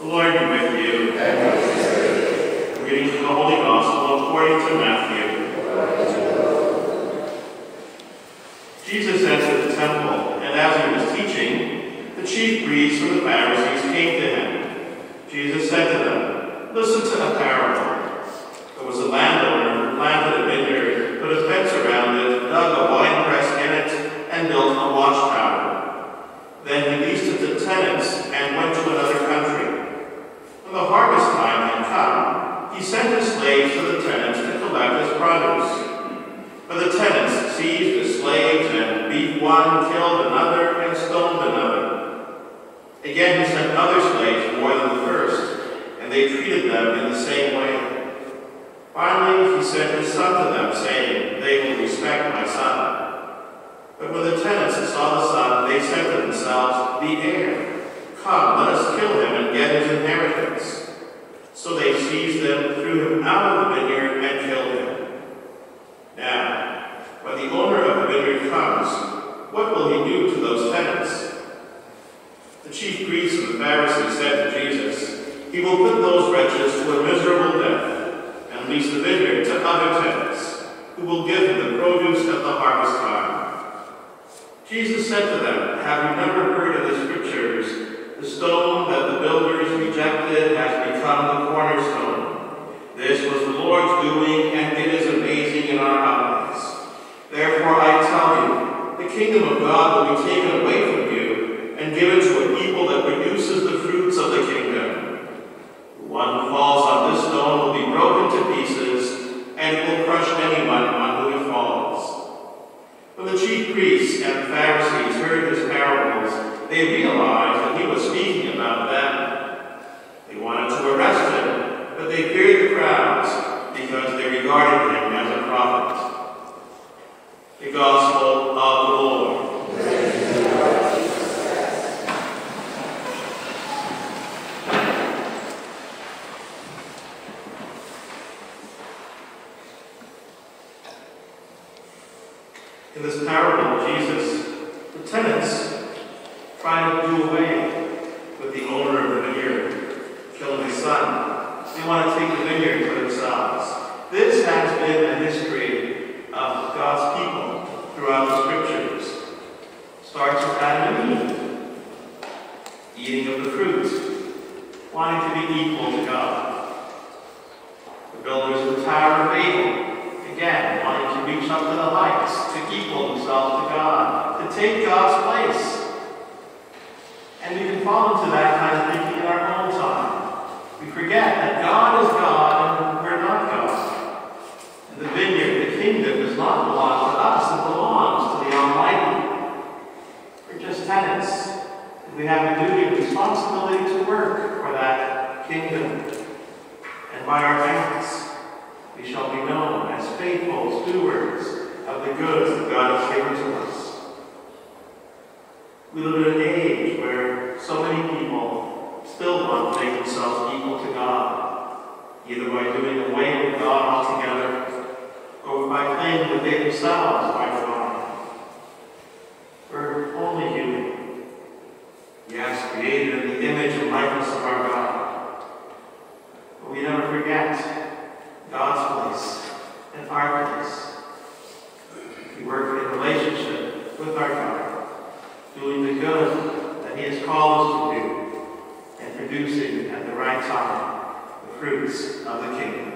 The Lord be with you. And reading from the Holy Gospel according to Matthew. Jesus entered the temple, and as he was teaching, the chief priests and the Pharisees came to him. Jesus said to them, "Listen to a parable. There was a landowner who planted a vineyard, put a fence around it, dug a winepress in it, and built a watchtower. Then he leased it to tenants and went to another country. When the harvest time had come, he sent his slaves to the tenants to collect his produce. But the tenants seized the slaves and beat one, killed another, and stoned another. Again he sent other slaves more than the first, and they treated them in the same way. Finally he sent his son to them, saying, 'They will respect my son.' But when the tenants saw the son, they said to themselves, 'The heir. Come, let us kill him and get his inheritance.' So they seized him, threw him out of the vineyard, and killed him. Now, when the owner of the vineyard comes, what will he do to those tenants?" The chief priests and the Pharisees said to Jesus, "He will put those wretches to a miserable death, and lease the vineyard to other tenants, who will give him the produce at the harvest time." Jesus said to them, "Have you never heard of the Scriptures? The stone that the builders rejected has become the cornerstone. This was the Lord's doing, and it is amazing in our eyes. Therefore I tell you, the kingdom of God will be taken away from you and given to a people that produces the fruits of the kingdom. The one who falls on this stone will be broken to pieces, and it will crush anyone on whom it falls." When the chief priests and Pharisees heard his parables, they realized that he was speaking about them. They wanted to arrest him, but they feared the crowds because they regarded him as a prophet. The Gospel of the Lord. In this parable, Jesus, the tenants try to do away with the owner of the vineyard, killing his son. They want to take the vineyard for themselves. This has been the history of God's people throughout the Scriptures. It starts with Adam and Eve, eating of the fruit, wanting to be equal to God. The builders of the Tower of Babel, again, wanting to reach up to the heights, to equal themselves to God, to take God's place. And we can fall into that kind of thinking in our own time. We forget that God is God and we're not God. And the vineyard, the kingdom, does not belong to us, it belongs to the Almighty. We're just tenants. And we have a duty and responsibility to work for that kingdom. And by our acts, we shall be known as faithful stewards of the goods that God has given to us. We live in an age where so many people still want to make themselves equal to God, either by doing away with God altogether or by claiming that they themselves are God. We're only human. Yes, created in the image and likeness of our God. But we never forget God's place and our place. We work in relationship with our God, doing the good that He has called us to do, and producing at the right time the fruits of the kingdom.